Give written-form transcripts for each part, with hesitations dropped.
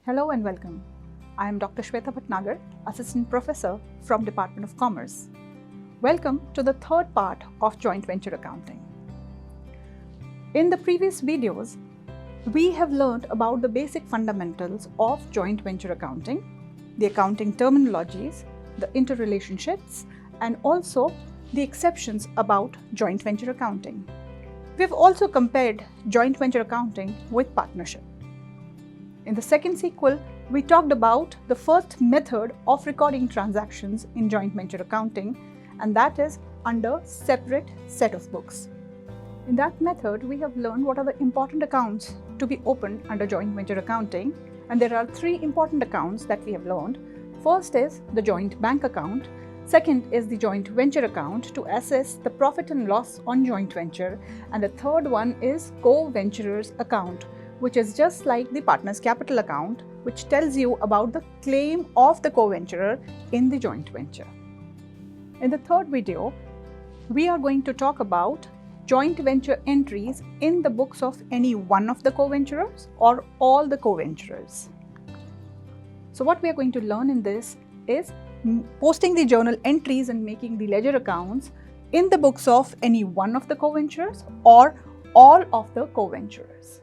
Hello and welcome. I am Dr. Shweta Bhatnagar, Assistant Professor from Department of Commerce. Welcome to the third part of Joint Venture Accounting. In the previous videos, we have learned about the basic fundamentals of joint venture accounting, the accounting terminologies, the interrelationships, and also the exceptions about joint venture accounting. We have also compared joint venture accounting with partnership. In the second sequel, we talked about the first method of recording transactions in joint venture accounting, and that is under separate set of books. In that method, we have learned what are the important accounts to be opened under joint venture accounting, and there are three important accounts that we have learned. First is the joint bank account. Second is the joint venture account to assess the profit and loss on joint venture, and the third one is co-venturers account, which is just like the partner's capital account, which tells you about the claim of the co-venturer in the joint venture. In the third video, we are going to talk about joint venture entries in the books of any one of the co-venturers or all the co-venturers. So what we are going to learn in this is posting the journal entries and making the ledger accounts in the books of any one of the co-venturers or all of the co-venturers.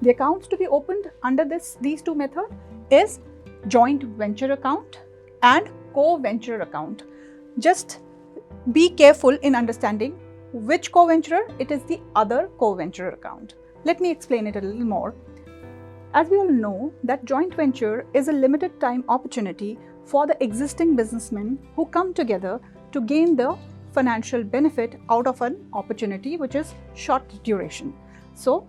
The accounts to be opened under these two methods is joint venture account and co-venture account. Just be careful in understanding which co-venturer, it is the other co-venturer account. Let me explain it a little more. As we all know that joint venture is a limited time opportunity for the existing businessmen who come together to gain the financial benefit out of an opportunity which is short duration. So,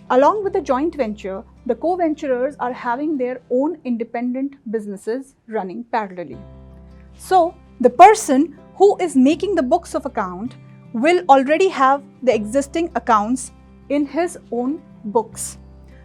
along with the joint venture, the co-venturers are having their own independent businesses running parallelly. So, the person who is making the books of account will already have the existing accounts in his own books.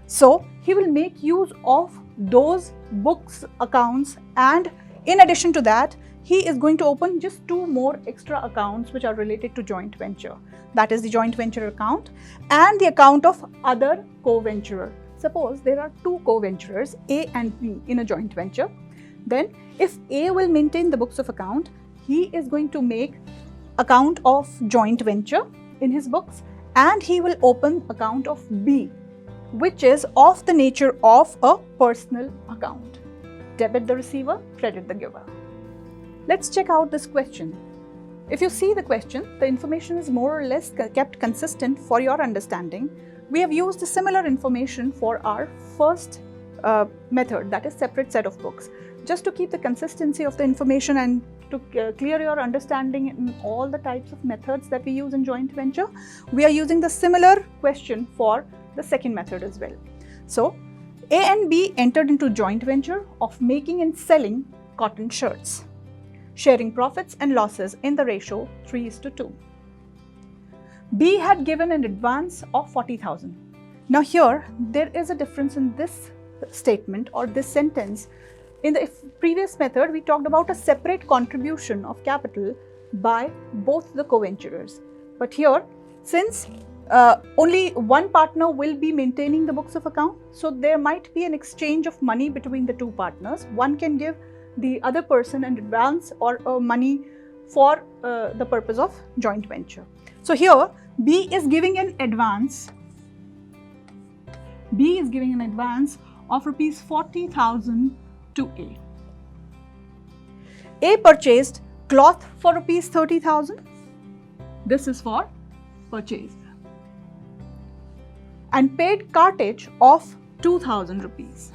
So, he will make use of those books accounts, and in addition to that, he is going to open just two more extra accounts which are related to joint venture. That is the joint venture account and the account of other co-venturer. Suppose there are two co-venturers, A and B, in a joint venture. Then if A will maintain the books of account, he is going to make account of joint venture in his books, and he will open account of B, which is of the nature of a personal account. Debit the receiver, credit the giver. Let's check out this question. If you see the question, the information is more or less kept consistent for your understanding. We have used a similar information for our first method, that is separate set of books. Just to keep the consistency of the information and to clear your understanding in all the types of methods that we use in joint venture, we are using the similar question for the second method as well. So, A and B entered into joint venture of making and selling cotton shirts, sharing profits and losses in the ratio 3:2. B had given an advance of 40,000. Now here, there is a difference in this statement or this sentence. In the previous method, we talked about a separate contribution of capital by both the co-venturers. But here, since only one partner will be maintaining the books of account, so there might be an exchange of money between the two partners. One can give the other person an advance or money for the purpose of joint venture. So here, B is giving an advance. B is giving an advance of rupees 40,000 to A. A purchased cloth for rupees 30,000. This is for purchase. And paid cartage of 2,000 rupees.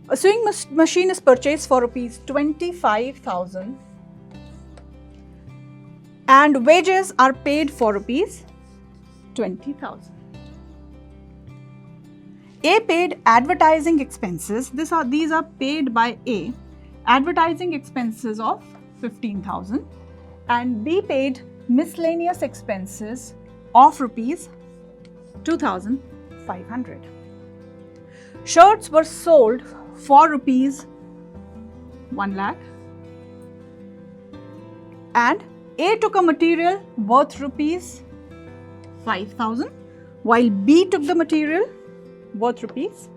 A sewing machine is purchased for rupees 25,000 and wages are paid for rupees 20,000. A paid advertising expenses. These are paid by A. Advertising expenses of 15,000, and B paid miscellaneous expenses of rupees 2,500. Shirts were sold for rupees 1 lakh, and A took a material worth rupees 5,000 while B took the material worth rupees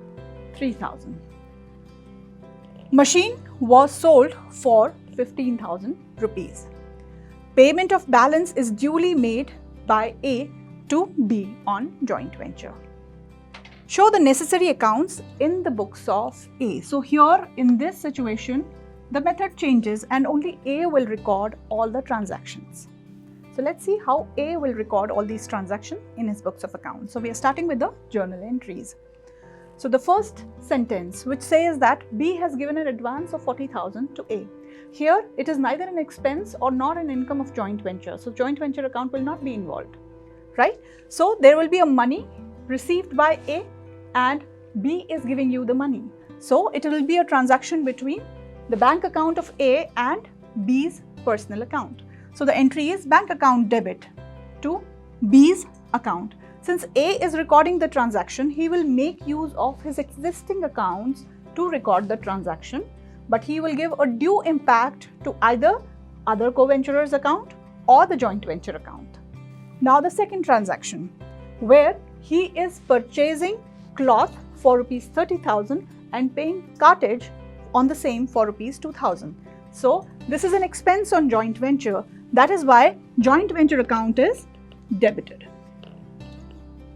3,000. Machine was sold for 15,000 rupees. Payment of balance is duly made by A to B on joint venture. Show the necessary accounts in the books of A. So here in this situation, the method changes and only A will record all the transactions. So let's see how A will record all these transactions in his books of accounts. So we are starting with the journal entries. So the first sentence which says that B has given an advance of 40,000 to A. Here it is neither an expense or nor an income of joint venture. So joint venture account will not be involved, right? So there will be a money received by A and B is giving you the money. So it will be a transaction between the bank account of A and B's personal account. So the entry is bank account debit to B's account. Since A is recording the transaction, he will make use of his existing accounts to record the transaction, but he will give a due impact to either other co-venturer's account or the joint venture account. Now the second transaction, where he is purchasing cloth for rupees 30,000 and paying cartage on the same for rupees 2,000. So this is an expense on joint venture. That is why joint venture account is debited.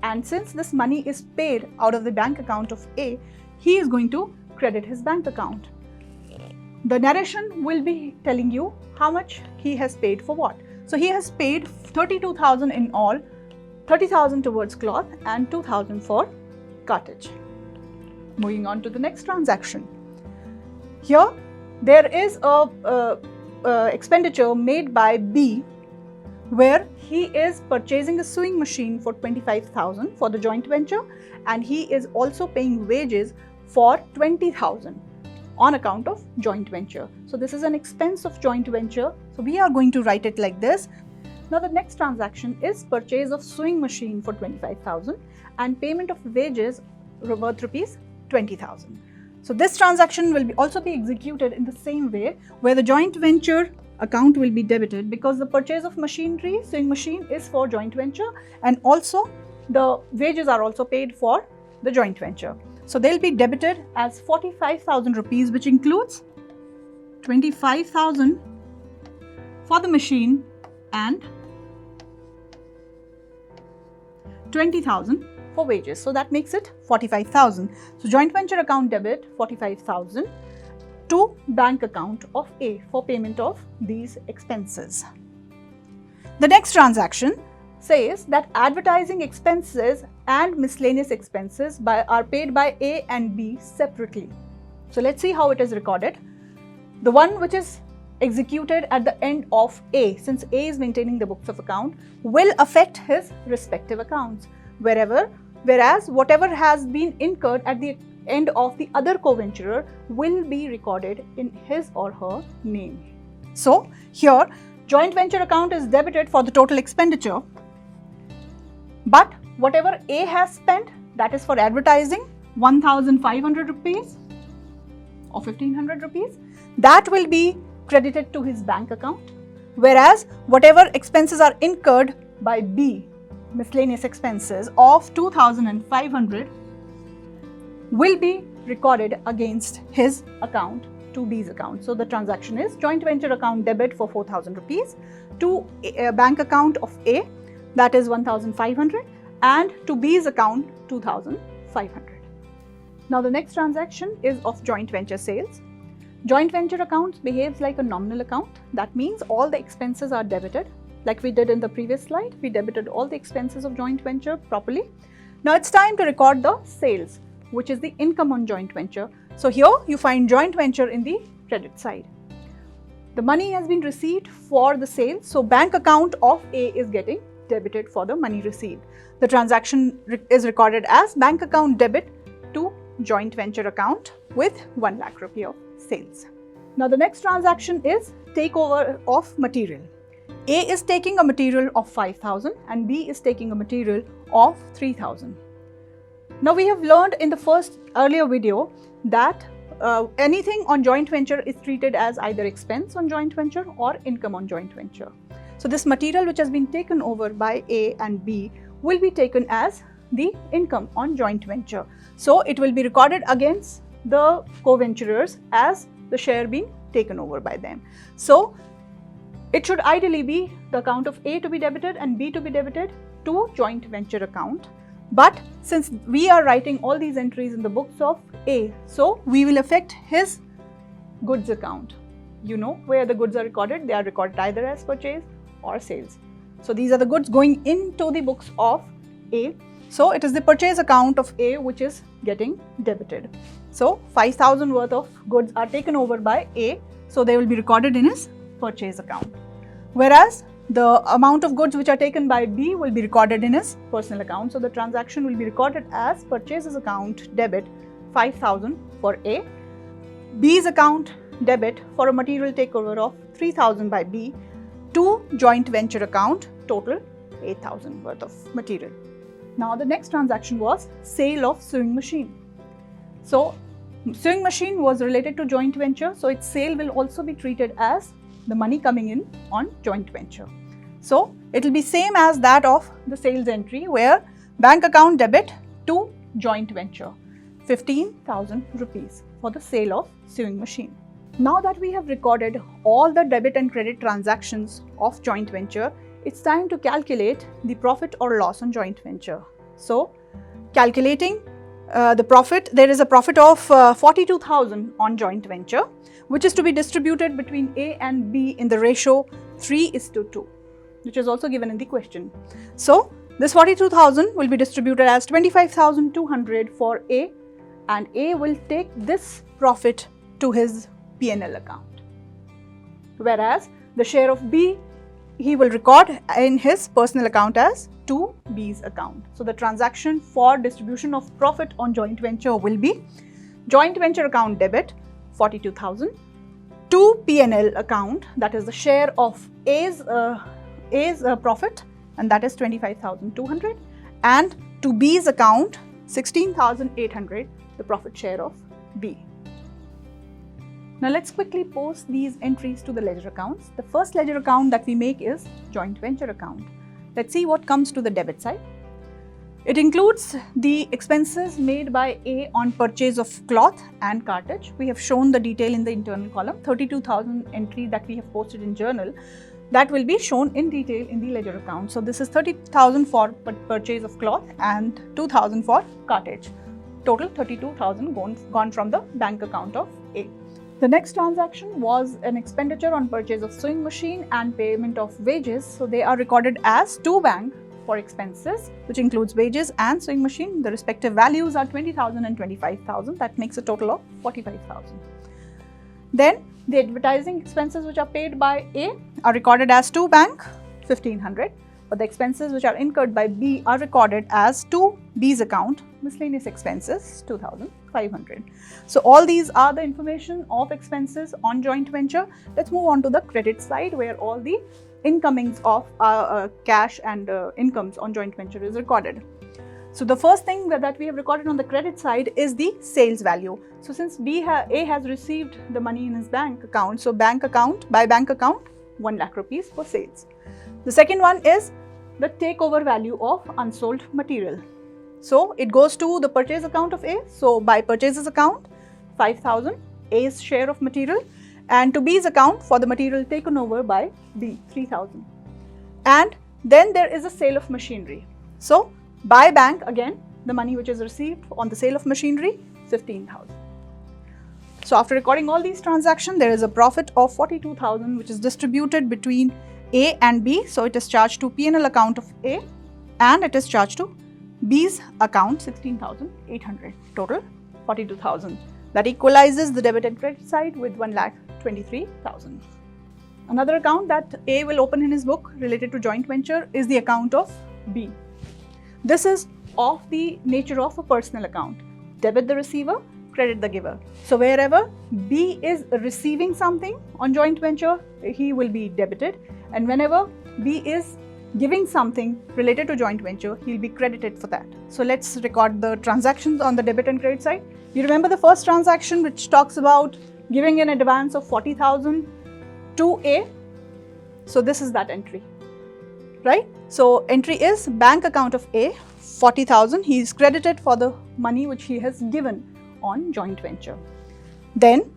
And since this money is paid out of the bank account of A, he is going to credit his bank account. The narration will be telling you how much he has paid for what. So he has paid 32,000 in all, 30,000 towards cloth and 2,000 for cartage. Moving on to the next transaction. Here there is a expenditure made by B where he is purchasing a sewing machine for 25,000 for the joint venture and he is also paying wages for 20,000 on account of joint venture. So this is an expense of joint venture. So we are going to write it like this. Now the next transaction is purchase of sewing machine for 25,000 and payment of wages worth rupees 20,000. So this transaction will also be executed in the same way where the joint venture account will be debited because the purchase of machinery, sewing machine is for joint venture and also the wages are also paid for the joint venture. So they'll be debited as 45,000 rupees, which includes 25,000 for the machine and 20,000 for wages. So that makes it 45,000. So joint venture account debit 45,000 to bank account of A for payment of these expenses. The next transaction says that advertising expenses and miscellaneous expenses are paid by A and B separately. So let's see how it is recorded. The one which is executed at the end of A, since A is maintaining the books of account, will affect his respective accounts, whereas whatever has been incurred at the end of the other co-venturer will be recorded in his or her name. So here joint venture account is debited for the total expenditure, but whatever A has spent, that is for advertising 1,500 rupees or 1,500 rupees, that will be credited to his bank account, whereas whatever expenses are incurred by B, miscellaneous expenses of 2,500, will be recorded against his account to B's account. So the transaction is joint venture account debit for 4,000 rupees to a bank account of A, that is 1,500, and to B's account 2,500. Now the next transaction is of joint venture sales. Joint venture accounts behaves like a nominal account. That means all the expenses are debited. Like we did in the previous slide, we debited all the expenses of joint venture properly. Now it's time to record the sales, which is the income on joint venture. So here you find joint venture in the credit side. The money has been received for the sale, so bank account of A is getting debited for the money received. The transaction is recorded as bank account debit to joint venture account with 1 lakh rupee of sales. Now the next transaction is takeover of material. A is taking a material of 5,000 and B is taking a material of 3,000. Now we have learned in the earlier video that anything on joint venture is treated as either expense on joint venture or income on joint venture. So this material which has been taken over by A and B will be taken as the income on joint venture. So it will be recorded against the co-venturers as the share being taken over by them. So it should ideally be the account of A to be debited and B to be debited to joint venture account. But since we are writing all these entries in the books of A, so we will affect his goods account. You know where the goods are recorded. They are recorded either as purchase or sales. So these are the goods going into the books of A. So it is the purchase account of A which is getting debited. So 5,000 worth of goods are taken over by A. So they will be recorded in his purchase account. Whereas the amount of goods which are taken by B will be recorded in his personal account. So the transaction will be recorded as purchases account debit 5,000 for A, B's account debit for a material takeover of 3,000 by B to joint venture account total 8,000 worth of material. Now the next transaction was sale of sewing machine. So sewing machine was related to joint venture, so its sale will also be treated as the money coming in on joint venture. So it will be same as that of the sales entry where bank account debit to joint venture 15,000 rupees for the sale of sewing machine. Now that we have recorded all the debit and credit transactions of joint venture, it's time to calculate the profit or loss on joint venture. So calculating the profit, there is a profit of 42,000 on joint venture, which is to be distributed between A and B in the ratio 3:2, which is also given in the question. So this 42,000 will be distributed as 25,200 for A, and A will take this profit to his P&L account. Whereas the share of B he will record in his personal account as to B's account. So the transaction for distribution of profit on joint venture will be joint venture account debit 42,000 to P&L account, that is the share of A's profit, and that is 25,200, and to B's account 16,800, the profit share of B. Now let's quickly post these entries to the ledger accounts. The first ledger account that we make is joint venture account. Let's see what comes to the debit side. It includes the expenses made by A on purchase of cloth and cartridge. We have shown the detail in the internal column. 32,000 entry that we have posted in journal, that will be shown in detail in the ledger account. So this is 30,000 for purchase of cloth and 2,000 for cartridge. Total 32,000 gone from the bank account of A. The next transaction was an expenditure on purchase of sewing machine and payment of wages. So they are recorded as to bank for expenses, which includes wages and sewing machine. The respective values are 20,000 and 25,000. That makes a total of 45,000. Then the advertising expenses which are paid by A are recorded as to bank 1,500. But the expenses which are incurred by B are recorded as to B's account, miscellaneous expenses 2,500. So all these are the information of expenses on joint venture. Let's move on to the credit side where all the incomings of cash and incomes on joint venture is recorded. So the first thing that we have recorded on the credit side is the sales value. So since A has received the money in his bank account, so bank account 1 lakh rupees for sales. The second one is the takeover value of unsold material. So it goes to the purchase account of A. So by purchases account 5,000, A's share of material, and to B's account for the material taken over by B 3,000. And then there is a sale of machinery. So by bank again the money which is received on the sale of machinery 15,000. So after recording all these transactions, there is a profit of 42,000 which is distributed between A and B. So it is charged to P&L account of A and it is charged to B's account 16,800. Total 42,000. That equalizes the debit and credit side with 1,23,000. Another account that A will open in his book related to joint venture is the account of B. This is of the nature of a personal account. Debit the receiver, credit the giver. So wherever B is receiving something on joint venture, he will be debited, and whenever B is giving something related to joint venture, he'll be credited for that. So let's record the transactions on the debit and credit side. You remember the first transaction which talks about giving an advance of 40,000 to A. So this is that entry, right? So entry is bank account of A 40,000 he is credited for the money which he has given on joint venture. Then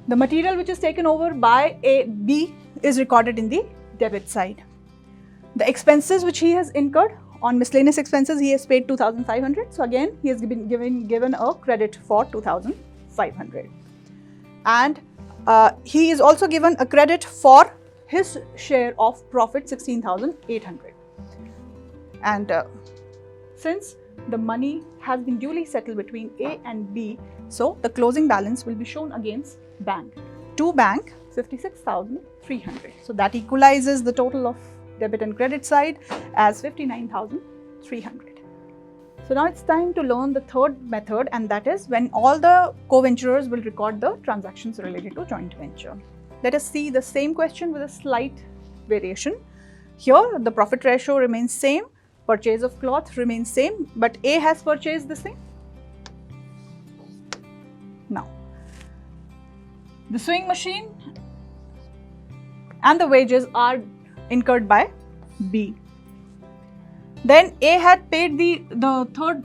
the material which is taken over by B is recorded in the debit side. The expenses which he has incurred on miscellaneous expenses, he has paid 2,500. So again, he has been given a credit for 2,500. And he is also given a credit for his share of profit, 16,800. And since the money has been duly settled between A and B, so the closing balance will be shown against bank. To bank, 56,300. So that equalizes the total of debit and credit side as 59,300. So now it's time to learn the third method, and that is when all the co-venturers will record the transactions related to joint venture. Let us see the same question with a slight variation. Here the profit ratio remains same, purchase of cloth remains same, but A has purchased the same. Now, the sewing machine and the wages are incurred by B. Then A had paid the third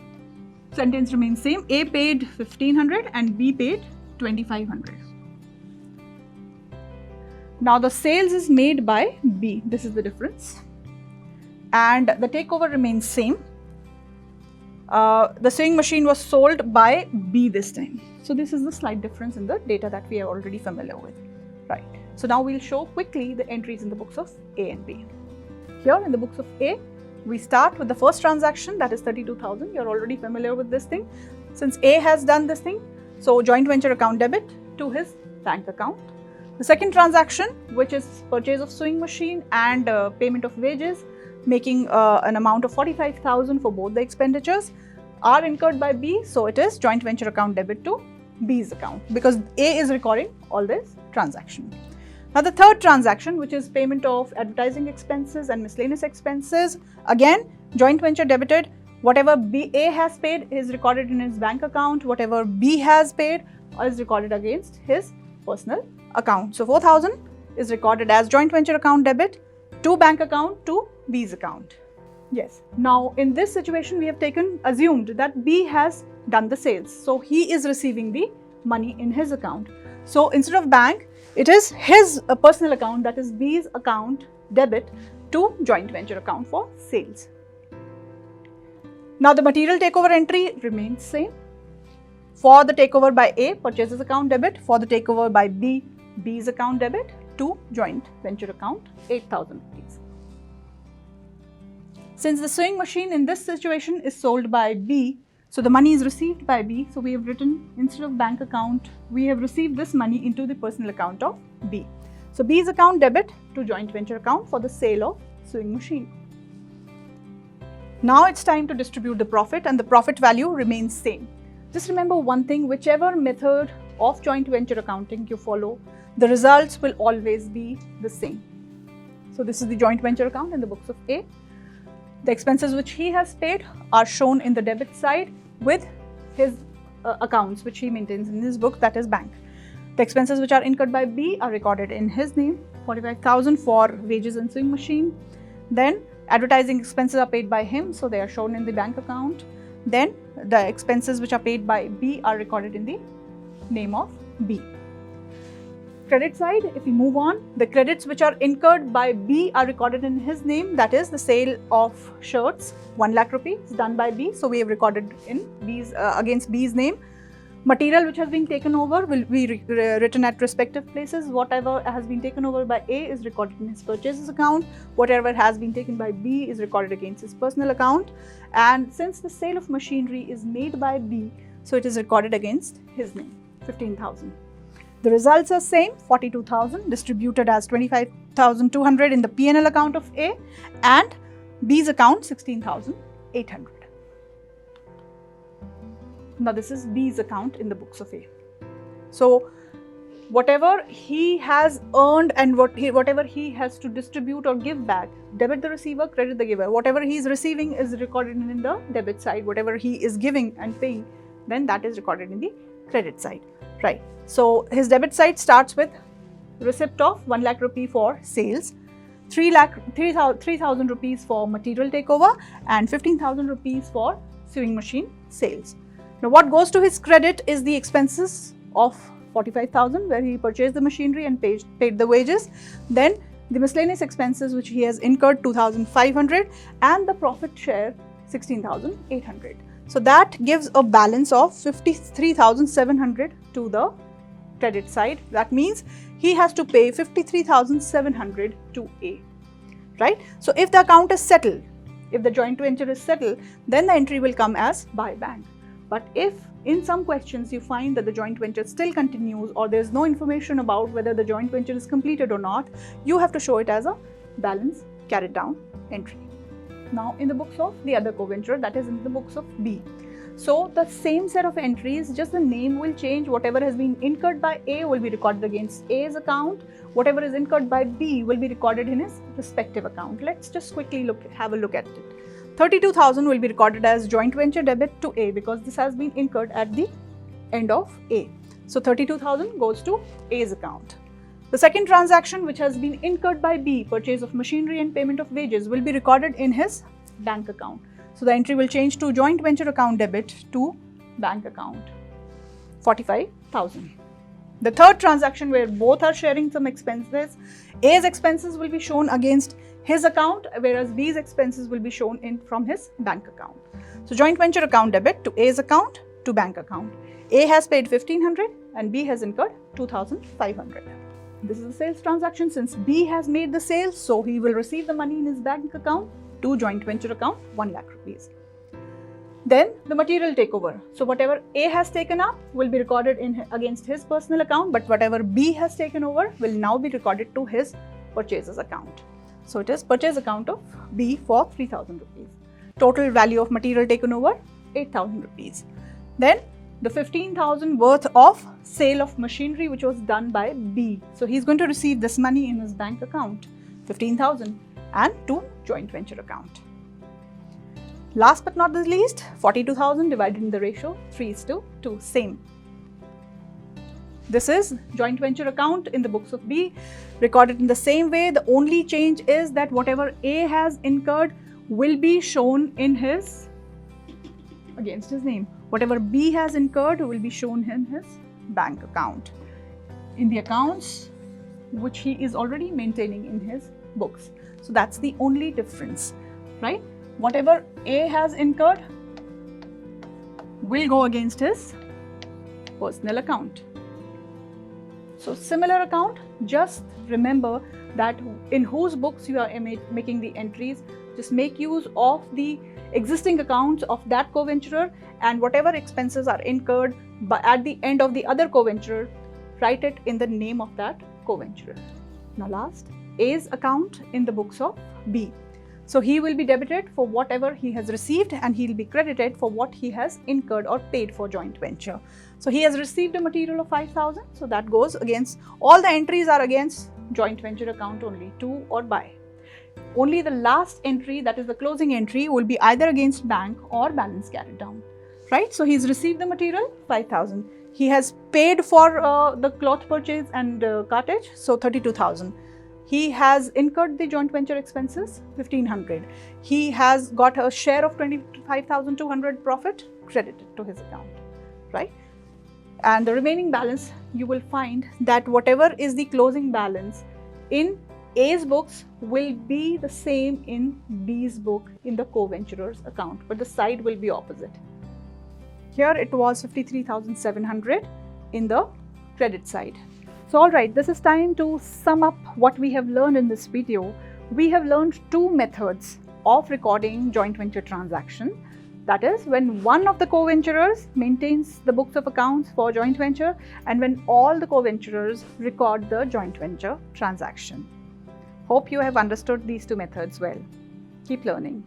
sentence remains same. A paid 1,500 and B paid 2,500. Now the sales is made by B. This is the difference. And the takeover remains same. The sewing machine was sold by B this time. So this is the slight difference in the data that we are already familiar with. Right. So now we'll show quickly the entries in the books of A and B. Here in the books of A, we start with the first transaction, that is 32,000. You're already familiar with this thing. Since A has done this thing, so joint venture account debit to his bank account. The second transaction, which is purchase of sewing machine and payment of wages, making an amount of 45,000 for both the expenditures, are incurred by B. So it is joint venture account debit to B's account because A is recording all this transaction. Now the third transaction, which is payment of advertising expenses and miscellaneous expenses, again joint venture debited. Whatever A has paid is recorded in his bank account. Whatever B has paid is recorded against his personal account. So 4,000 is recorded as joint venture account debit to bank account to B's account. Yes. Now in this situation, we have assumed that B has done the sales. So he is receiving the money in his account. So instead of bank, it is his personal account, that is B's account debit to joint venture account for sales. Now the material takeover entry remains same. For the takeover by A, purchases account debit. For the takeover by B, B's account debit to joint venture account, 8,000 rupees. Since the sewing machine in this situation is sold by B, so the money is received by B, so we have written instead of bank account, we have received this money into the personal account of B. So B's account debit to joint venture account for the sale of sewing machine. Now it's time to distribute the profit, and the profit value remains same. Just remember one thing, whichever method of joint venture accounting you follow, the results will always be the same. So this is the joint venture account in the books of A. The expenses which he has paid are shown in the debit side with his accounts which he maintains in his book, that is bank. The expenses which are incurred by B are recorded in his name, 45,000 for wages and sewing machine. Then advertising expenses are paid by him, so they are shown in the bank account. Then the expenses which are paid by B are recorded in the name of B. Credit side, if we move on, the credits which are incurred by B are recorded in his name, that is the sale of shirts, 1 lakh rupees done by B, so we have recorded in B's against B's name. Material which has been taken over will be written at respective places. Whatever has been taken over by A is recorded in his purchases account. Whatever has been taken by B is recorded against his personal account. And since the sale of machinery is made by B, so it is recorded against his name, 15,000. The results are same, 42,000 distributed as 25,200 in the P&L account of A and B's account 16,800. Now this is B's account in the books of A. So whatever he has earned and whatever he has to distribute or give back, debit the receiver, credit the giver. Whatever he is receiving is recorded in the debit side. Whatever he is giving and paying, then that is recorded in the credit side. Right. So his debit side starts with receipt of 1 lakh rupee for sales. 3,000 rupees for material takeover and 15,000 rupees for sewing machine sales. Now what goes to his credit is the expenses of 45,000 where he purchased the machinery and paid the wages. Then the miscellaneous expenses which he has incurred 2,500 and the profit share 16,800. So that gives a balance of 53,700 to the credit side. That means he has to pay 53,700 to A, right? So if the account is settled, if the joint venture is settled, then the entry will come as by bank. But if in some questions you find that the joint venture still continues or there is no information about whether the joint venture is completed or not, you have to show it as a balance carried down entry. Now in the books of the other co-venturer, that is in the books of B. So the same set of entries, just the name will change. Whatever has been incurred by A will be recorded against A's account. Whatever is incurred by B will be recorded in his respective account. Let's just quickly have a look at it. 32,000 will be recorded as joint venture debit to A because this has been incurred at the end of A. So 32,000 goes to A's account. The second transaction which has been incurred by B, purchase of machinery and payment of wages, will be recorded in his bank account. So the entry will change to joint venture account debit to bank account, 45,000. The third transaction where both are sharing some expenses, A's expenses will be shown against his account, whereas B's expenses will be shown in from his bank account. So joint venture account debit to A's account to bank account. A has paid 1,500 and B has incurred 2,500. This is a sales transaction. Since B has made the sale, so he will receive the money in his bank account to joint venture account, 1 lakh rupees. Then the material takeover. So whatever A has taken up will be recorded against his personal account, but whatever B has taken over will now be recorded to his purchases account. So it is purchase account of B for 3,000 rupees. Total value of material taken over, 8,000 rupees. Then the 15,000 worth of sale of machinery which was done by B. So he's going to receive this money in his bank account, 15,000, and to joint venture account. Last but not the least, 42,000 divided in the ratio 3:2, same. This is joint venture account in the books of B, recorded in the same way. The only change is that whatever A has incurred will be shown in his, against his name. Whatever B has incurred will be shown in his bank account, in the accounts which he is already maintaining in his books. So that's the only difference, right? Whatever A has incurred will go against his personal account. So similar account, just remember that in whose books you are making the entries, just make use of the existing accounts of that co-venturer, and whatever expenses are incurred at the end of the other co-venturer, write it in the name of that co-venturer. Now last, A's account in the books of B. So he will be debited for whatever he has received and he will be credited for what he has incurred or paid for joint venture. So he has received a material of 5,000. So that goes against, all the entries are against joint venture account only, to or by. Only the last entry, that is the closing entry, will be either against bank or balance carried down, right? So he's received the material, 5,000. He has paid for the cloth purchase and cartage, so 32,000. He has incurred the joint venture expenses, 1,500. He has got a share of 25,200 profit credited to his account, right? And the remaining balance, you will find that whatever is the closing balance in A's books will be the same in B's book in the co-venturer's account, but the side will be opposite. Here it was 53,700 in the credit side. So alright, this is time to sum up what we have learned in this video. We have learned two methods of recording joint venture transaction. That is when one of the co-venturers maintains the books of accounts for joint venture and when all the co-venturers record the joint venture transaction. Hope you have understood these two methods well. Keep learning.